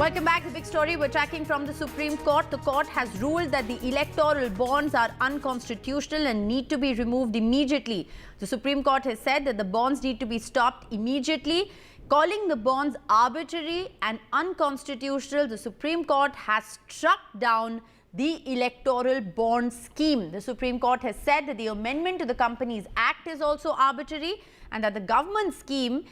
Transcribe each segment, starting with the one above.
Welcome back. The big story we're tracking from the Supreme Court. The court has ruled that the electoral bonds are unconstitutional and need to be removed immediately. The Supreme Court has said that the bonds need to be stopped immediately, calling the bonds arbitrary and unconstitutional. The Supreme Court has struck down the electoral bond scheme. The Supreme Court has said that the amendment to the Companies Act is also arbitrary and that the government scheme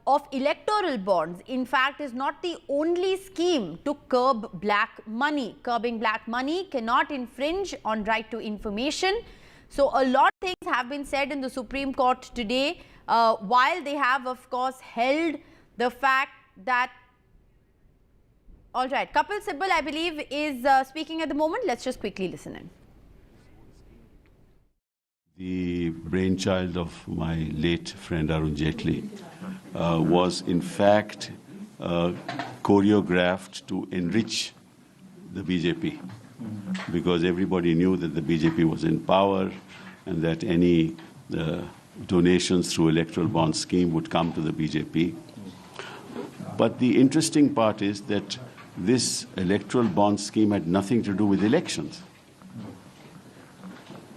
of electoral bonds, in fact, is not the only scheme to curb black money. Curbing black money cannot infringe on right to information. So a lot of things have been said in the Supreme Court today, while they have, of course, held the fact that... All right, Kapil Sibal, I believe, is speaking at the moment. Let's just quickly listen in. The brainchild of my late friend Arun Jaitley was in fact choreographed to enrich the BJP, because everybody knew that the BJP was in power and that any donations through electoral bond scheme would come to the BJP. But the interesting part is that this electoral bond scheme had nothing to do with elections.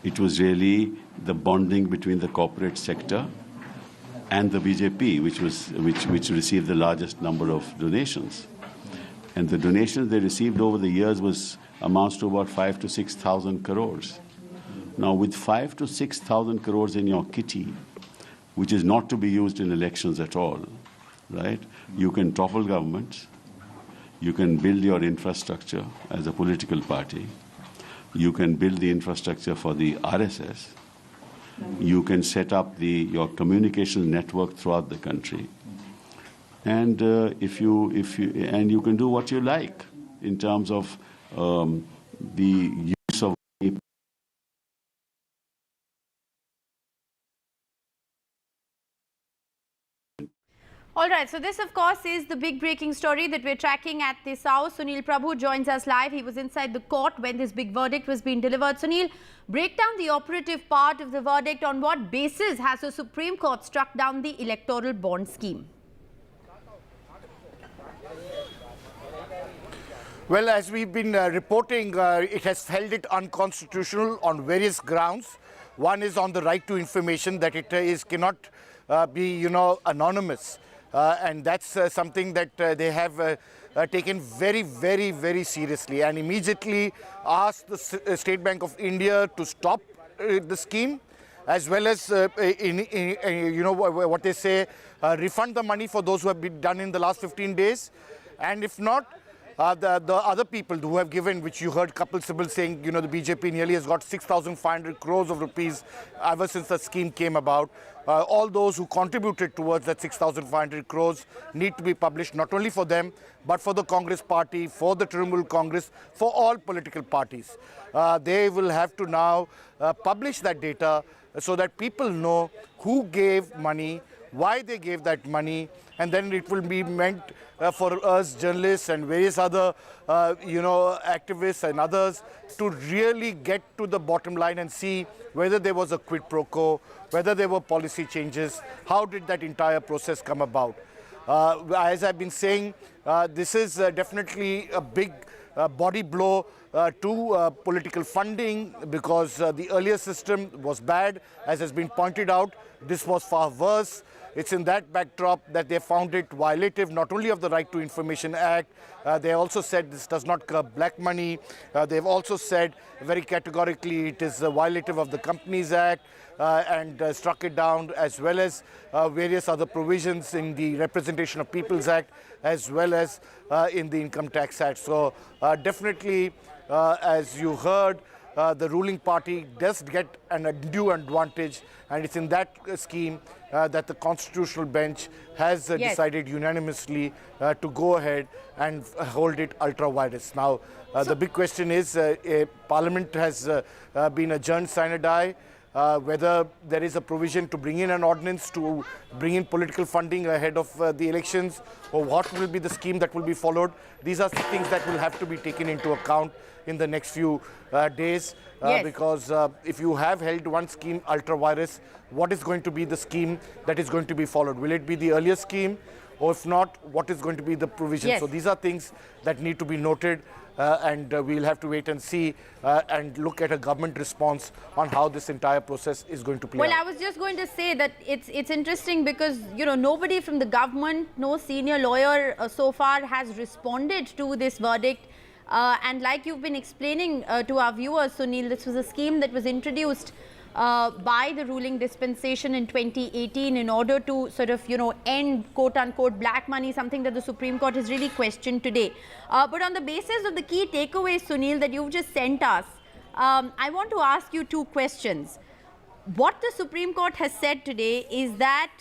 It was really the bonding between the corporate sector and the BJP, which received the largest number of donations. And the donations they received over the years amounts to about 5,000 to 6,000 crores. Now, with 5,000 to 6,000 crores in your kitty, which is not to be used in elections at all, right? You can topple governments, you can build your infrastructure as a political party, you can build the infrastructure for the RSS, you can set up your communication network throughout the country, and you can do what you like in terms of the use of money. All right, so this, of course, is the big breaking story that we're tracking at this hour. Sunil Prabhu joins us live. He was inside the court when this big verdict was being delivered. Sunil, break down the operative part of the verdict. On what basis has the Supreme Court struck down the electoral bond scheme? Well, as we've been reporting, it has held it unconstitutional on various grounds. One is on the right to information, that it cannot be, anonymous. And that's something that they have taken very, very, very seriously, and immediately asked the State Bank of India to stop the scheme, as well as, what they say, refund the money for those who have been done in the last 15 days. And if not, the other people who have given, which you heard Kapil Sibal saying, the BJP nearly has got 6,500 crores of rupees ever since the scheme came about. All those who contributed towards that 6,500 crores need to be published, not only for them, but for the Congress party, for the Trinamool Congress, for all political parties. They will have to now publish that data so that people know who gave money, why they gave that money, and then it will be meant for us journalists and various other, activists and others to really get to the bottom line and see whether there was a quid pro quo, whether there were policy changes, how did that entire process come about. As I've been saying, this is definitely a big body blow to political funding, because the earlier system was bad. As has been pointed out, this was far worse. It's in that backdrop that they found it violative not only of the Right to Information Act, they also said this does not curb black money. They've also said very categorically it is violative of the Companies Act, and struck it down, as well as various other provisions in the Representation of People's Act, as well as in the Income Tax Act. So definitely, as you heard, the ruling party does get an undue advantage, and it's in that scheme that the Constitutional Bench has decided unanimously to go ahead and hold it ultra vires. Now, the big question is, Parliament has been adjourned sine die. Whether there is a provision to bring in an ordinance to bring in political funding ahead of the elections, or what will be the scheme that will be followed. These are things that will have to be taken into account in the next few days, because if you have held one scheme ultra vires, what is going to be the scheme that is going to be followed? Will it be the earlier scheme, or if not, what is going to be the provision. Yes. So these are things that need to be noted, and we'll have to wait and see and look at a government response on how this entire process is going to play out. Well, I was just going to say that it's interesting because, you know, nobody from the government, no senior lawyer so far has responded to this verdict. And like you've been explaining to our viewers, Sunil, this was a scheme that was introduced by the ruling dispensation in 2018 in order to sort of, you know, end quote-unquote black money, something that the Supreme Court has really questioned today. But on the basis of the key takeaways, Sunil, that you've just sent us, I want to ask you two questions. What the Supreme Court has said today is that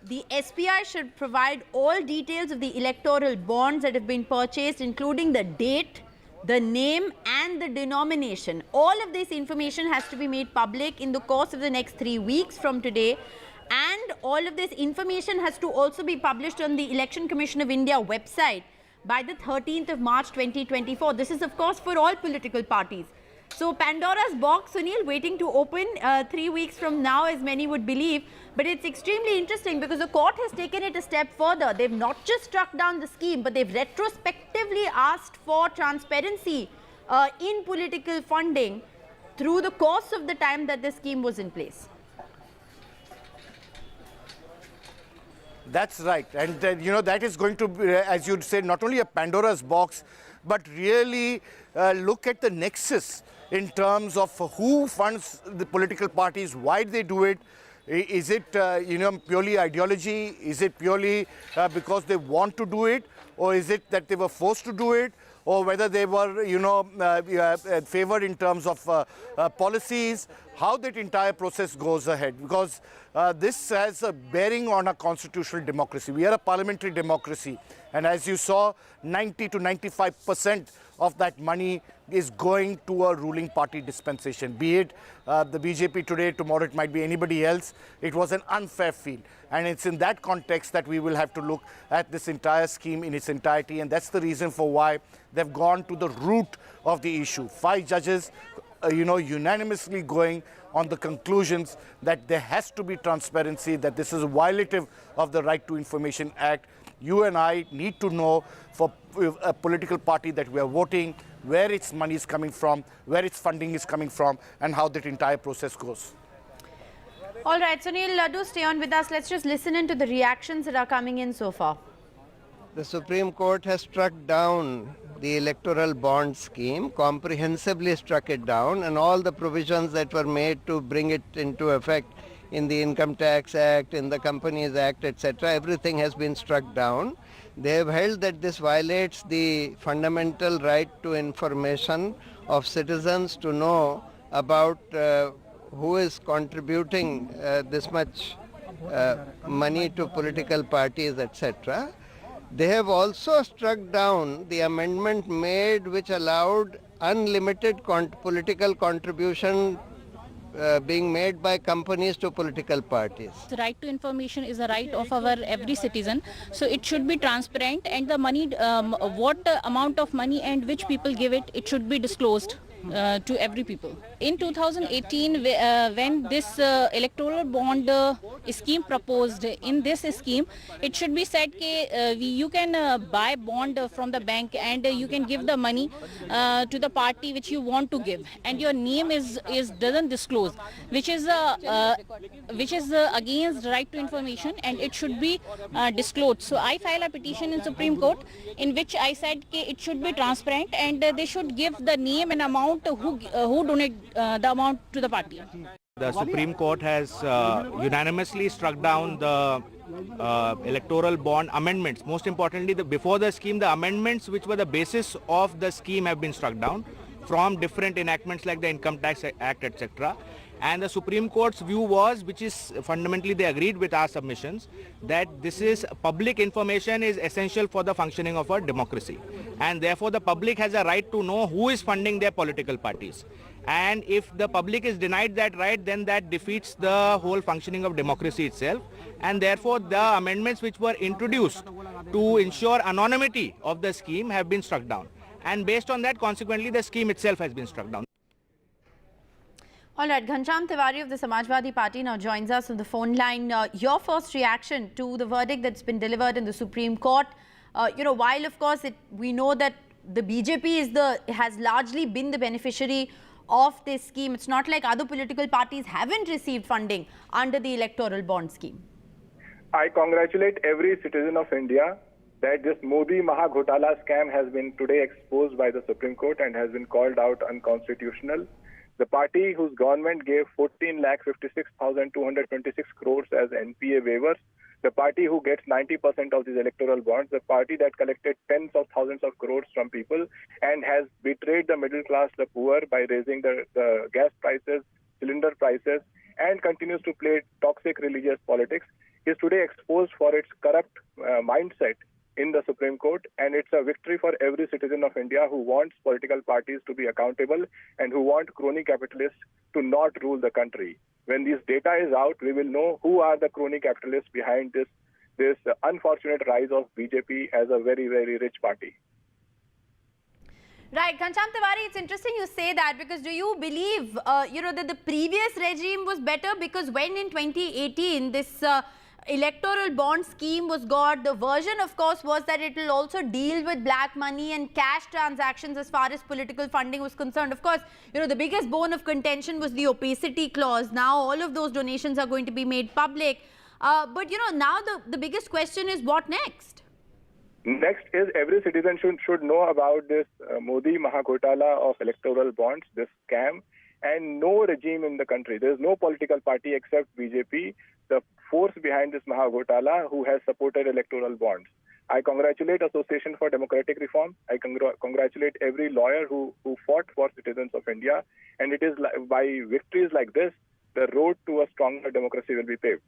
the SPI should provide all details of the electoral bonds that have been purchased, including the date, the name and the denomination. All of this information has to be made public in the course of the next 3 weeks from today. And all of this information has to also be published on the Election Commission of India website by the 13th of March 2024. This is, of course, for all political parties. So Pandora's box, Sunil, waiting to open 3 weeks from now, as many would believe. But it's extremely interesting because the court has taken it a step further. They've not just struck down the scheme, but they've retrospectively asked for transparency in political funding through the course of the time that the scheme was in place. That's right. And, you know, that is going to be, as you'd say, not only a Pandora's box, but really look at the nexus in terms of who funds the political parties, why they do it. Is it, you know, purely ideology? Is it purely because they want to do it? Or is it that they were forced to do it? Or whether they were, you know, favored in terms of policies, how that entire process goes ahead. Because this has a bearing on a constitutional democracy. We are a parliamentary democracy. And as you saw, 90 to 95% of that money is going to a ruling party dispensation. Be it the BJP today, tomorrow it might be anybody else. It was an unfair field. And it's in that context that we will have to look at this entire scheme in its entirety. And that's the reason for why they've gone to the root of the issue. 5 judges, you know, unanimously going on the conclusions that there has to be transparency, that this is violative of the Right to Information Act. You and I need to know, for a political party that we are voting, where its money is coming from, where its funding is coming from, and how that entire process goes. All right, Sunil, do stay on with us. Let's just listen into the reactions that are coming in so far. The Supreme Court has struck down the electoral bond scheme, comprehensively struck it down, and all the provisions that were made to bring it into effect in the Income Tax Act, in the Companies Act, etc., everything has been struck down. They have held that this violates the fundamental right to information of citizens to know about who is contributing this much money to political parties, etc. They have also struck down the amendment made which allowed unlimited political contribution being made by companies to political parties. The right to information is a right of our every citizen, so it should be transparent, and the money, what amount of money and which people give it, it should be disclosed to every people. In 2018, when this electoral bond scheme proposed, in this scheme, it should be said that you can buy bond from the bank and you can give the money to the party which you want to give, and your name doesn't disclose, which is against right to information, and it should be disclosed. So I filed a petition in Supreme Court in which I said that it should be transparent and they should give the name and amount who donate the amount to the party. The Supreme Court has unanimously struck down the electoral bond amendments. Most importantly, before the scheme, the amendments which were the basis of the scheme have been struck down from different enactments like the Income Tax Act, etc. And the Supreme Court's view was, which is fundamentally they agreed with our submissions, that this is public information is essential for the functioning of our democracy. And therefore the public has a right to know who is funding their political parties. And if the public is denied that right, then that defeats the whole functioning of democracy itself. And therefore the amendments which were introduced to ensure anonymity of the scheme have been struck down. And based on that, consequently, the scheme itself has been struck down. All right, Ghanshyam Tiwari of the Samajwadi Party now joins us on the phone line. Your first reaction to the verdict that's been delivered in the Supreme Court. While of course we know that the BJP has largely been the beneficiary of this scheme, it's not like other political parties haven't received funding under the electoral bond scheme. I congratulate every citizen of India that this Modi Mahagotala scam has been today exposed by the Supreme Court and has been called out unconstitutional. The party whose government gave 14,56,226 crores as NPA waivers, the party who gets 90% of these electoral bonds, the party that collected tens of thousands of crores from people and has betrayed the middle class, the poor, by raising the gas prices, cylinder prices, and continues to play toxic religious politics, is today exposed for its corrupt mindset in the Supreme Court, and it's a victory for every citizen of India who wants political parties to be accountable and who want crony capitalists to not rule the country. When this data is out, we will know who are the crony capitalists behind this unfortunate rise of BJP as a very, very rich party. Right, Ghanshyam Tiwari, it's interesting you say that, because do you believe, that the previous regime was better? Because when in 2018 this electoral bond scheme was got, the version of course was that it will also deal with black money and cash transactions as far as political funding was concerned. Of course, the biggest bone of contention was the opacity clause. Now all of those donations are going to be made public. But now the biggest question is what next? Next is every citizen should know about this Modi Mahagotala of electoral bonds, this scam, and no regime in the country. There is no political party except BJP, the force behind this Mahagotala, who has supported electoral bonds. I congratulate Association for Democratic Reform. I congratulate every lawyer who fought for citizens of India. And it is by victories like this, the road to a stronger democracy will be paved.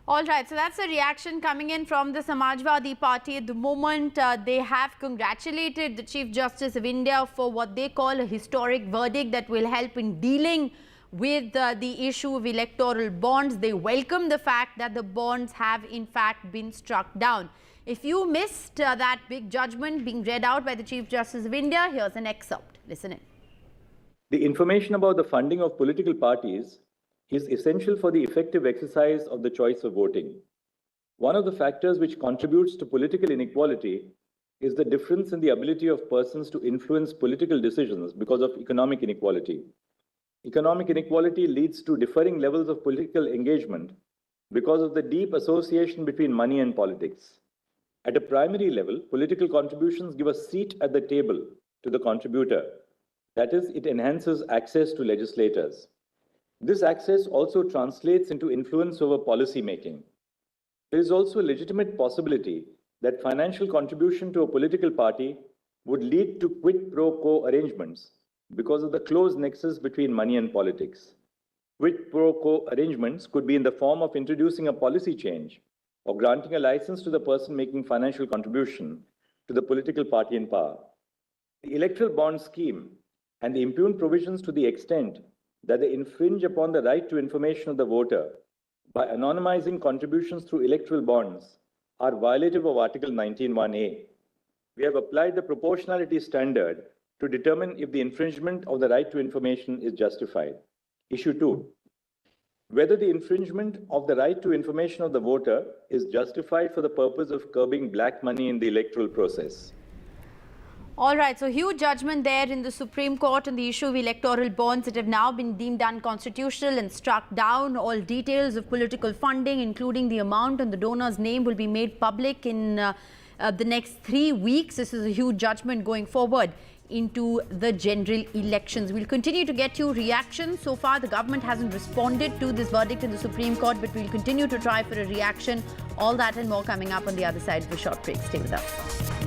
All right, so that's a reaction coming in from the Samajwadi Party. At the moment, they have congratulated the Chief Justice of India for what they call a historic verdict that will help in dealing with the issue of electoral bonds. They welcome the fact that the bonds have in fact been struck down. If you missed that big judgment being read out by the Chief Justice of India, here's an excerpt. Listen in. The information about the funding of political parties is essential for the effective exercise of the choice of voting. One of the factors which contributes to political inequality is the difference in the ability of persons to influence political decisions because of economic inequality. Economic inequality leads to differing levels of political engagement because of the deep association between money and politics. At a primary level, political contributions give a seat at the table to the contributor. That is, it enhances access to legislators. This access also translates into influence over policy making. There is also a legitimate possibility that financial contribution to a political party would lead to quid pro quo arrangements because of the close nexus between money and politics. Quid pro quo arrangements could be in the form of introducing a policy change or granting a license to the person making financial contribution to the political party in power. The electoral bond scheme and the impugned provisions, to the extent that they infringe upon the right to information of the voter by anonymizing contributions through electoral bonds, are violative of Article 19(1)(a). We have applied the proportionality standard to determine if the infringement of the right to information is justified. Issue 2. Whether the infringement of the right to information of the voter is justified for the purpose of curbing black money in the electoral process. All right, so huge judgment there in the Supreme Court on the issue of electoral bonds that have now been deemed unconstitutional and struck down. All details of political funding, including the amount and the donor's name, will be made public in the next 3 weeks. This is a huge judgment going forward into the general elections. We'll continue to get you reactions. So far, the government hasn't responded to this verdict in the Supreme Court, but we'll continue to try for a reaction. All that and more coming up on the other side of a short break. Stay with us.